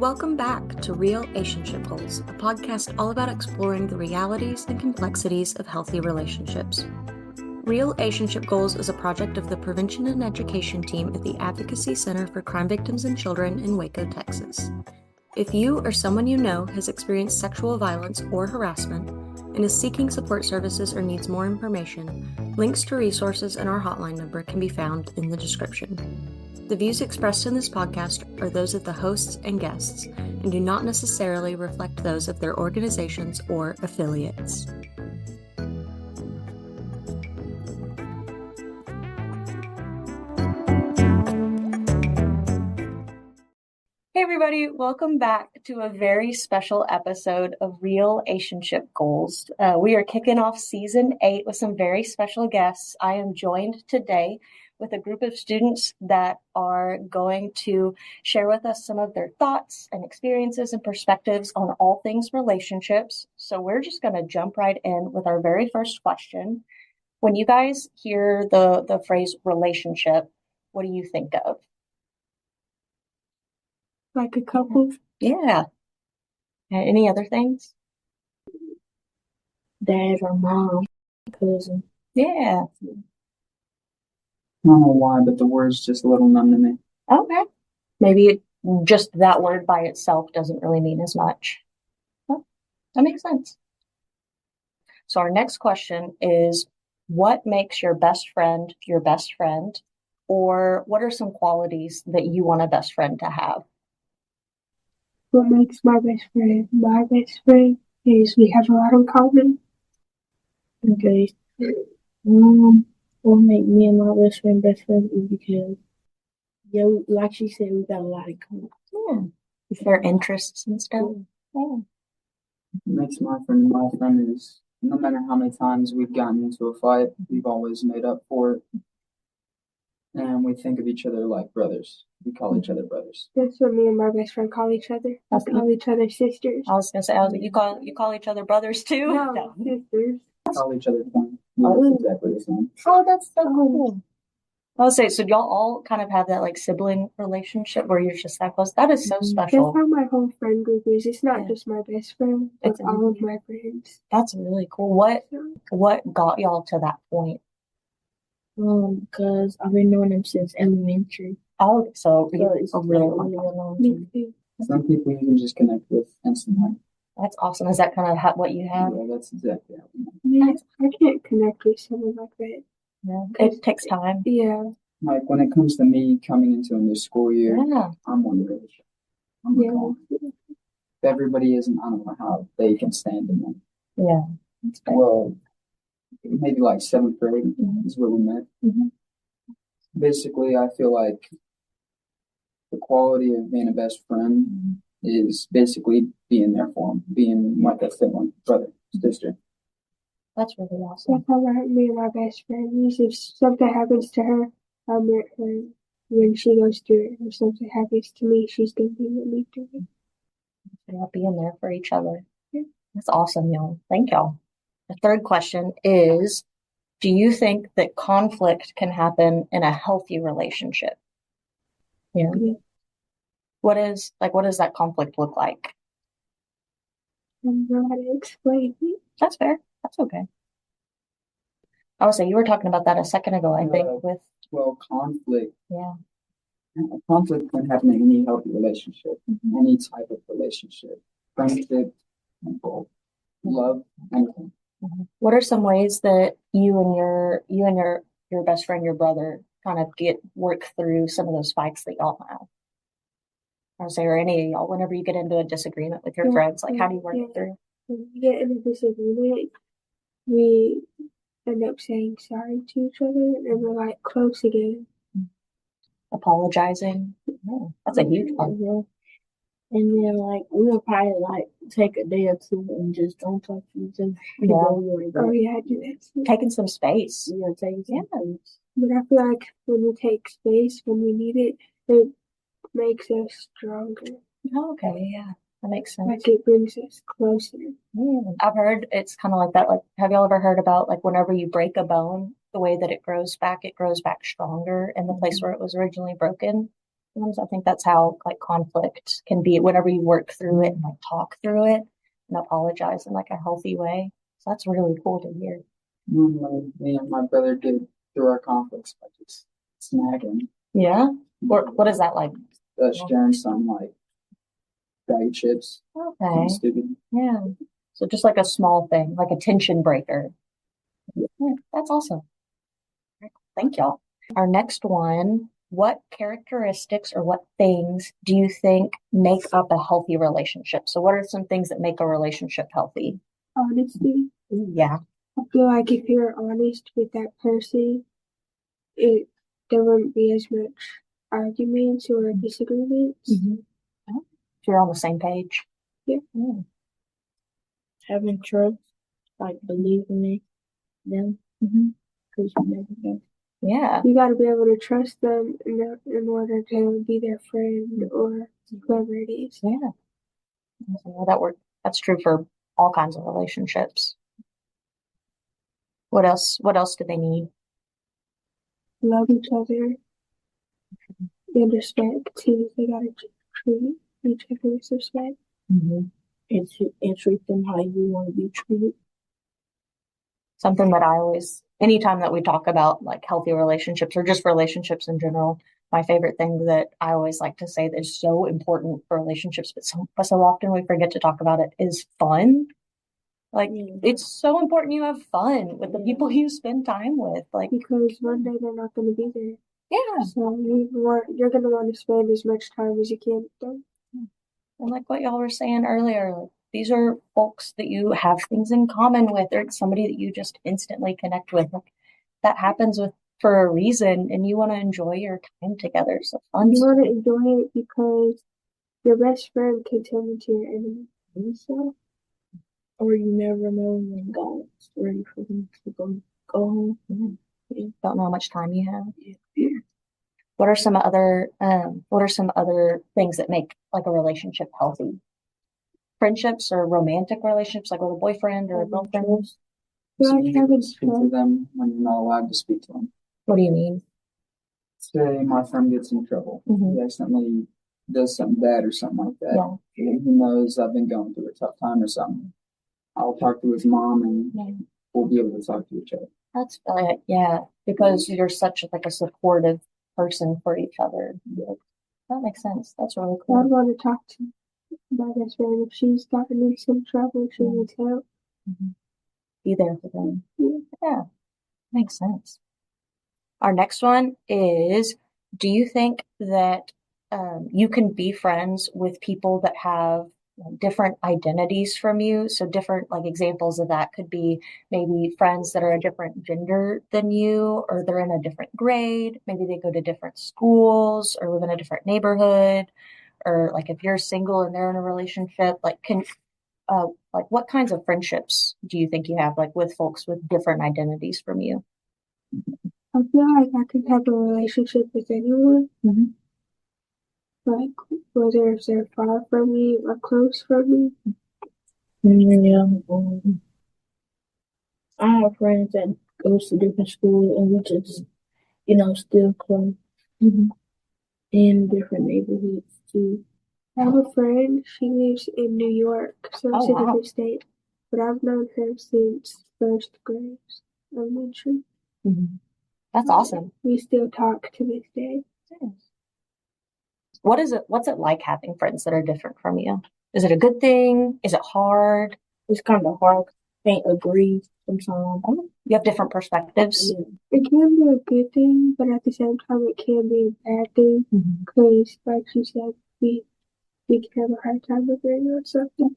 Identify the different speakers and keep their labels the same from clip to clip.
Speaker 1: Welcome back to Real-ationship Goals, a podcast all about exploring the realities and complexities of healthy relationships. Real-ationship Goals is a project of the Prevention and Education team at the Advocacy Center for Crime Victims and Children in Waco, Texas. If you or someone you know has experienced sexual violence or harassment and is seeking support services or needs more information, links to resources and our hotline number can be found in the description. The views expressed in this podcast are those of the hosts and guests and do not necessarily reflect those of their organizations or affiliates. Hey everybody, welcome back to a very special episode of Real-ationship Goals. We are kicking off season 8 with some very special guests. I am joined today with a group of students that are going to share with us some of their thoughts and experiences and perspectives on all things relationships. So we're just going to jump right in with our very first question. When you guys hear the phrase relationship, what do you think of?
Speaker 2: Like a couple?
Speaker 1: Yeah. Any other things?
Speaker 2: Dad or mom, cousin.
Speaker 1: Yeah.
Speaker 3: I don't know why, but the word's just a little numb to me.
Speaker 1: Okay. Maybe just that word by itself doesn't really mean as much. Well, that makes sense. So our next question is, what makes your best friend your best friend? Or what are some qualities that you want a best friend to have?
Speaker 2: What makes my best friend is we have a lot in common. Okay. What make me and my best friend is because, yeah, like she said, we got a lot in common.
Speaker 1: Yeah. Their interests and stuff. Yeah.
Speaker 3: What makes my friend is no matter how many times we've gotten into a fight, we've always made up for it. And we think of each other like brothers. We call each other brothers.
Speaker 2: That's what me and my best friend call each other. We call each other sisters.
Speaker 1: I was gonna say, you call each other brothers too?
Speaker 2: No, sisters.
Speaker 3: We call each other twins. That's exactly the same.
Speaker 1: Oh, that's so cool. I would say, so y'all all kind of have that like sibling relationship where you're just that close. That is so special.
Speaker 2: That's how my whole friend group is. It's not just my best friend, it's all of my friends.
Speaker 1: That's really cool. What got y'all to that point?
Speaker 2: Because I've been knowing them since elementary.
Speaker 1: Oh, so
Speaker 2: it's
Speaker 1: a really
Speaker 2: long
Speaker 1: time.
Speaker 3: Some people you can just connect with instantly.
Speaker 1: That's awesome. Is that kind of what you have?
Speaker 3: Yeah, that's exactly how we
Speaker 2: Yeah, I can't connect with someone like that.
Speaker 1: Yeah, it takes time.
Speaker 2: Yeah.
Speaker 3: Like when it comes to me coming into a new school year,
Speaker 1: Yeah.
Speaker 3: I'm one of those. I'm a call. If everybody isn't, I don't know how they can stand in them.
Speaker 1: Yeah.
Speaker 3: Well, maybe like 7th grade is where we met.
Speaker 1: Mm-hmm.
Speaker 3: Basically, I feel like the quality of being a best friend is basically being there for them, being like a sibling, brother, sister.
Speaker 1: That's really awesome.
Speaker 2: That's how me and my best friend is. If something happens to her, I'll meet her when she goes through it. If something happens to me, she's going to be with me through it.
Speaker 1: Y'all being there for each other. Yeah. That's awesome, y'all. Thank y'all. The third question is, do you think that conflict can happen in a healthy relationship? Yeah. What does that conflict look like?
Speaker 2: I don't know how to explain it.
Speaker 1: That's fair. That's okay. I would say you were talking about that a second ago, I think, with...
Speaker 3: Well, conflict.
Speaker 1: Yeah.
Speaker 3: Conflict can happen in any healthy relationship, any type of relationship. Friendship, love, anything.
Speaker 1: What are some ways that you and your best friend, your brother, kind of work through some of those fights that y'all have? I would say, or any of y'all, whenever you get into a disagreement with your friends, like how do you work it through?
Speaker 2: When we get in a disagreement, we end up saying sorry to each other and we're like close again.
Speaker 1: Apologizing. Yeah, that's a huge part.
Speaker 2: And then we'll probably take a day or two and just don't talk to each other. Yeah. Do that.
Speaker 1: Taking some space.
Speaker 2: Yeah, taking some space. But I feel like when we take space, when we need it, it makes us stronger.
Speaker 1: Oh, okay, yeah. That makes sense.
Speaker 2: Like it brings us closer.
Speaker 1: I've heard it's kind of like that. Like, have y'all ever heard about whenever you break a bone, the way that it grows back stronger in the place where it was originally broken? Sometimes I think that's how like conflict can be whenever you work through it and like talk through it and apologize in like a healthy way. So that's really cool to hear.
Speaker 3: Normally, me and my brother get through our conflicts by just snagging,
Speaker 1: Yeah. What is that like?
Speaker 3: sharing some like bag of chips,
Speaker 1: Okay.
Speaker 3: something stupid.
Speaker 1: Yeah. So just like a small thing, like a tension breaker. Yeah, that's awesome. Thank y'all. Our next one, what characteristics or what things do you think make up a healthy relationship? So what are some things that make a relationship healthy?
Speaker 2: Honesty.
Speaker 1: Yeah.
Speaker 2: I feel like if you're honest with that person, there wouldn't be as much arguments or disagreements.
Speaker 1: Mm-hmm. If you're on the same page.
Speaker 2: Yeah.
Speaker 4: Having trust, like believing in them, because you never know.
Speaker 1: Yeah.
Speaker 2: You got to be able to trust them in order to be their friend or whoever it is.
Speaker 1: Yeah. That's true for all kinds of relationships. What else? What else do they need?
Speaker 2: Love each other and respect too. They got to treat each other with respect.
Speaker 4: And treat them how you want to be treated.
Speaker 1: Something that I always, anytime that we talk about like healthy relationships or just relationships in general, my favorite thing that I always like to say that is so important for relationships, but so often we forget to talk about it is fun. Like it's so important you have fun with the people you spend time with. Like
Speaker 2: because one day they're not going to be there.
Speaker 1: Yeah.
Speaker 2: So you're going to want to spend as much time as you can with them.
Speaker 1: And like what y'all were saying earlier, like these are folks that you have things in common with, or it's somebody that you just instantly connect with. Like that happens for a reason, and you want to enjoy your time together. So fun.
Speaker 2: You want to enjoy it because your best friend can turn into your enemy.
Speaker 4: So, or you never know when God's ready for them to go home.
Speaker 1: You don't know how much time you have. Yeah. What are some other things that make like a relationship healthy? Friendships or romantic relationships, like with a boyfriend or a girlfriend?
Speaker 2: So like having
Speaker 3: speak to them when you're not allowed to speak to them.
Speaker 1: What do you mean?
Speaker 3: Say my friend gets in trouble. He accidentally does something bad or something like that.
Speaker 1: Yeah.
Speaker 3: He knows I've been going through a tough time or something. I'll talk to his mom and we'll be able to talk to each other.
Speaker 1: That's really, yeah, because you're such like a supportive person for each other. Yeah. That makes sense. That's really cool.
Speaker 2: I'd want to talk to my best friend if she's gotten in some trouble, she needs help.
Speaker 1: Be there for them. Yeah, makes sense. Our next one is, do you think that you can be friends with people that have different identities from you? So different like examples of that could be maybe friends that are a different gender than you, or they're in a different grade. Maybe they go to different schools or live in a different neighborhood, or like if you're single and they're in a relationship, like like what kinds of friendships do you think you have like with folks with different identities from you?
Speaker 2: I feel like I could have a relationship with anyone. Like whether if they're far from me or close from me.
Speaker 4: Yeah. I have friends that goes to different schools and we just, still close in different neighborhoods too.
Speaker 2: I have a friend, she lives in New York, so it's a different state. But I've known her since first grade elementary.
Speaker 1: That's awesome.
Speaker 2: We still talk to this day.
Speaker 1: What's it like having friends that are different from you? Is it a good thing? Is it hard?
Speaker 4: It's kind of hard. Can't agree sometimes.
Speaker 1: You have different perspectives.
Speaker 2: Yeah. It can be a good thing, but at the same time, it can be a bad thing. Because, like you said, we can have a hard time agreeing on something.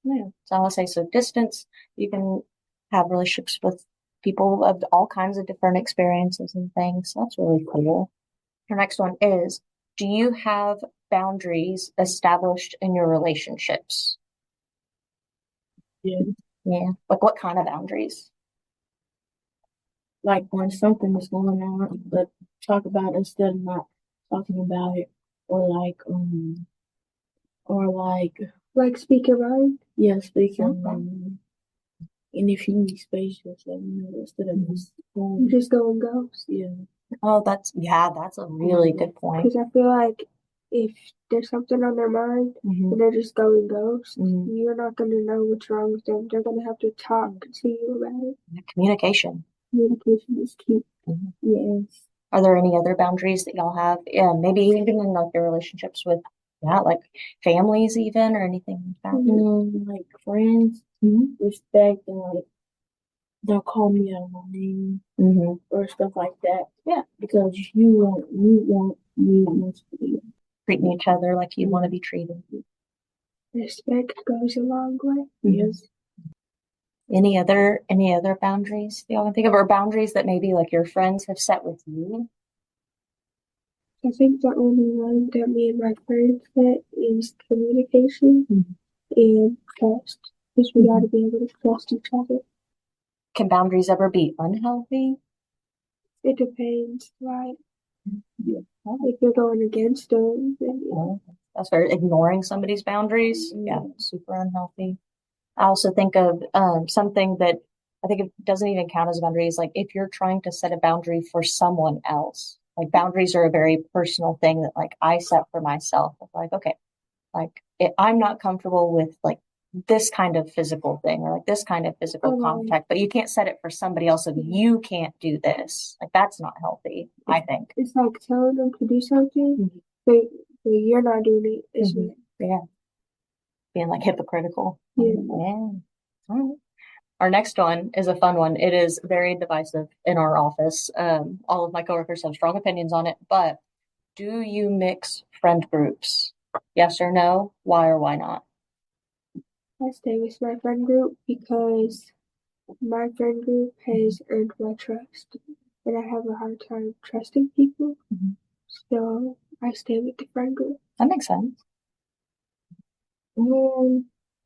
Speaker 1: Yeah. So I'll say, so distance, you can have relationships with people of all kinds of different experiences and things. That's really cool. Your next one is, do you have boundaries established in your relationships?
Speaker 4: Yeah.
Speaker 1: Yeah. Like what kind of boundaries?
Speaker 4: Like when something is going on, but talk about it instead of not talking about it, or
Speaker 2: like speak your mind.
Speaker 4: Yeah, speak your mind. And if you need space, just let me know instead of just
Speaker 2: going ghost.
Speaker 4: Yeah.
Speaker 1: Oh, that's a really good point.
Speaker 2: Because I feel like if there's something on their mind and they're just going ghost, you're not going to know what's wrong with them. They're going to have to talk to you about it.
Speaker 1: Communication.
Speaker 2: Communication is key.
Speaker 4: Yes.
Speaker 1: Are there any other boundaries that y'all have? Yeah, maybe even in like your relationships with, like families even or anything like that?
Speaker 4: Like friends, respect, and like don't call me out of my name or stuff like that.
Speaker 1: Yeah.
Speaker 4: Because you want me to be.
Speaker 1: Treating each other like you want to be treated.
Speaker 2: Respect goes a long way.
Speaker 4: Yes.
Speaker 1: Any other boundaries y'all can think of, or boundaries that maybe like your friends have set with you?
Speaker 2: I think the only one that me and my friends set is communication and trust. Because we got to be able to trust each other.
Speaker 1: Can boundaries ever be unhealthy?
Speaker 2: It depends. Like, if you're going against them, then
Speaker 1: that's fair. Ignoring somebody's boundaries, super unhealthy. I also think of something that I think it doesn't even count as boundaries. Like if you're trying to set a boundary for someone else, like boundaries are a very personal thing that like I set for myself. Like, okay, like I'm not comfortable with like this kind of physical thing or like this kind of physical contact, but you can't set it for somebody else if you can't do this. Like that's not healthy, I think.
Speaker 2: It's like telling them to do something, but you're not doing it.
Speaker 1: Yeah. Being like hypocritical.
Speaker 2: Yeah.
Speaker 1: All right. Our next one is a fun one. It is very divisive in our office. All of my coworkers have strong opinions on it, but do you mix friend groups? Yes or no? Why or why not?
Speaker 2: I stay with my friend group because my friend group has earned my trust, and I have a hard time trusting people. So I stay with the friend group.
Speaker 1: That makes sense.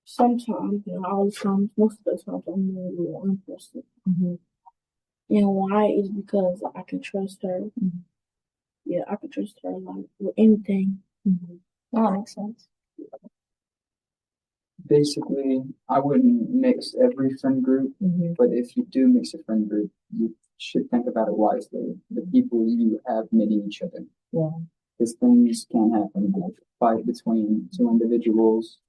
Speaker 4: Sometimes, all the times, most of the times, I'm really interested. And why is because I can trust her. Yeah, I can trust her like with anything.
Speaker 1: Oh, that makes sense.
Speaker 3: Basically, I wouldn't mix every friend group, but if you do mix a friend group, you should think about it wisely. The people you have meeting each other.
Speaker 1: Yeah.
Speaker 3: Because things can happen, like a fight between two individuals.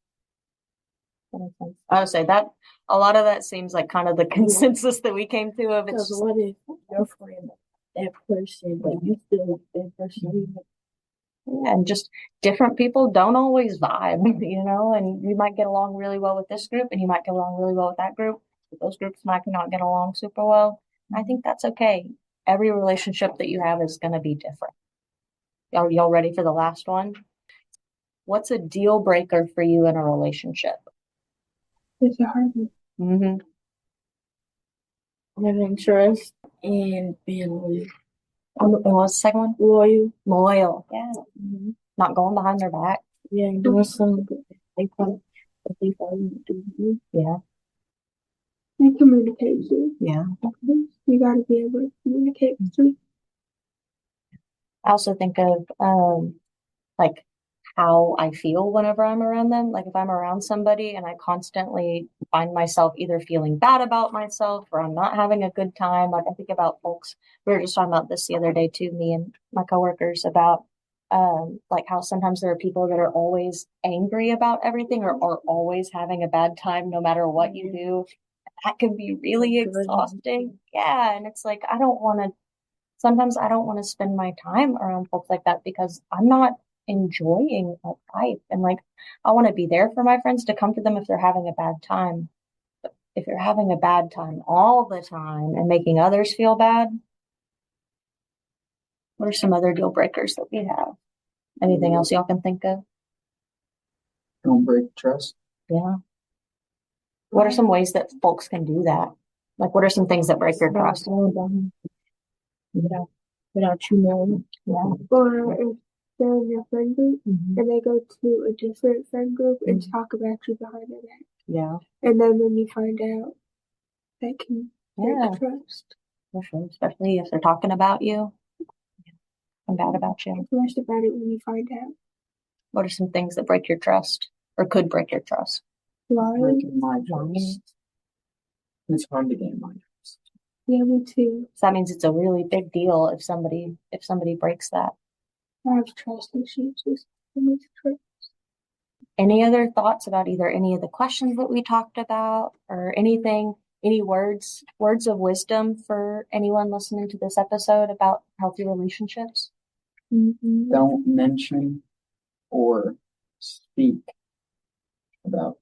Speaker 1: I would say that a lot of that seems like kind of the consensus that we came to of it's
Speaker 4: Because what if your friend that person, but you still like that person?
Speaker 1: And just different people don't always vibe, and you might get along really well with this group and you might get along really well with that group. But those groups might not get along super well. I think that's okay. Every relationship that you have is going to be different. Y'all ready for the last one? What's a deal breaker for you in a relationship?
Speaker 2: It's a hard one.
Speaker 4: Having trust and being loyal.
Speaker 1: And what's the second one? Loyal. Yeah. Not going behind their back.
Speaker 4: Yeah, and doing something they probably do.
Speaker 1: Yeah.
Speaker 2: And communication.
Speaker 1: Yeah.
Speaker 2: You got to be able to communicate with them.
Speaker 1: I also think of like how I feel whenever I'm around them. Like if I'm around somebody and I constantly find myself either feeling bad about myself or I'm not having a good time. Like I think about folks, we were just talking about this the other day too, me and my coworkers, about like how sometimes there are people that are always angry about everything or are always having a bad time no matter what you do. That can be really exhausting. Yeah. And it's like, sometimes I don't want to spend my time around folks like that because I'm not enjoying life. And like, I want to be there for my friends to comfort them if they're having a bad time. But if you're having a bad time all the time and making others feel bad, what are some other deal breakers that we have? Anything else y'all can think of?
Speaker 3: Don't break trust.
Speaker 1: Yeah. What are some ways that folks can do that? Like, what are some things that break your trust?
Speaker 4: Without you knowing.
Speaker 1: Yeah.
Speaker 2: Or if they're in your friend group and they go to a different friend group and talk about you behind their back.
Speaker 1: Yeah.
Speaker 2: And then when you find out, that can break trust.
Speaker 1: For sure. Especially if they're talking about you and bad about you.
Speaker 2: It's worse about it when you find out.
Speaker 1: What are some things that break your trust or could break your trust?
Speaker 3: Breaking my trust. It's hard to gain my trust.
Speaker 2: Yeah, me too.
Speaker 1: So that means it's a really big deal if somebody breaks that.
Speaker 2: I have trust issues with someone's trust.
Speaker 1: Any other thoughts about either any of the questions that we talked about or anything, any words of wisdom for anyone listening to this episode about healthy relationships?
Speaker 2: Mm-hmm.
Speaker 3: Don't mention or speak about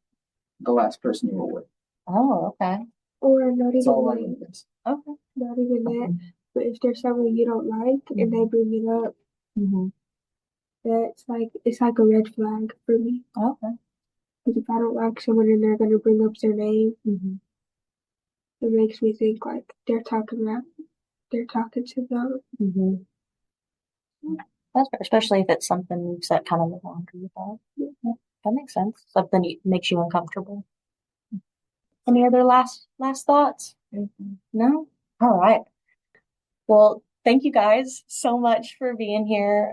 Speaker 3: the last person you were with.
Speaker 1: Oh, okay.
Speaker 2: Or not
Speaker 3: That's
Speaker 2: even
Speaker 3: all I
Speaker 2: that.
Speaker 3: need.
Speaker 1: Okay.
Speaker 2: Not even that. But if there's someone you don't like and they bring it up,
Speaker 1: Mm-hmm.
Speaker 2: it's like a red flag for me.
Speaker 1: Okay.
Speaker 2: Because if I don't like someone and they're gonna bring up their name, it makes me think like they're talking to them.
Speaker 1: Mm-hmm. That's fair, especially if it's something you've set kind of a boundary about. Yeah, that makes sense. Something makes you uncomfortable. Any other last thoughts? No? All right. Well, thank you guys so much for being here.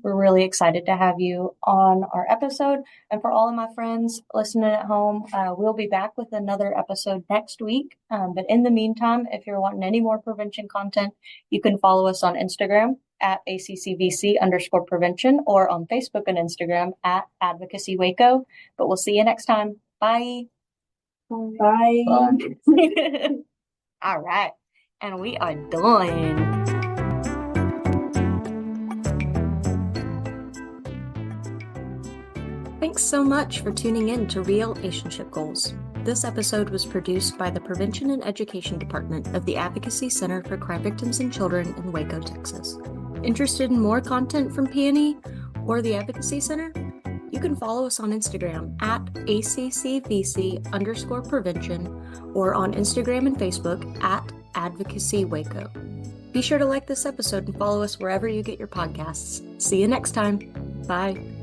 Speaker 1: We're really excited to have you on our episode. And for all of my friends listening at home, we'll be back with another episode next week. But in the meantime, if you're wanting any more prevention content, you can follow us on Instagram at ACCVC_prevention or on Facebook and Instagram at Advocacy Waco. But we'll see you next time. Bye.
Speaker 4: Bye.
Speaker 3: Bye.
Speaker 1: All right. And we are done. Thanks so much for tuning in to Real-ationship Goals. This episode was produced by the Prevention and Education Department of the Advocacy Center for Crime Victims and Children in Waco, Texas. Interested in more content from P&E or the Advocacy Center? You can follow us on Instagram at ACCVC_prevention or on Instagram and Facebook at Advocacy Waco. Be sure to like this episode and follow us wherever you get your podcasts. See you next time. Bye.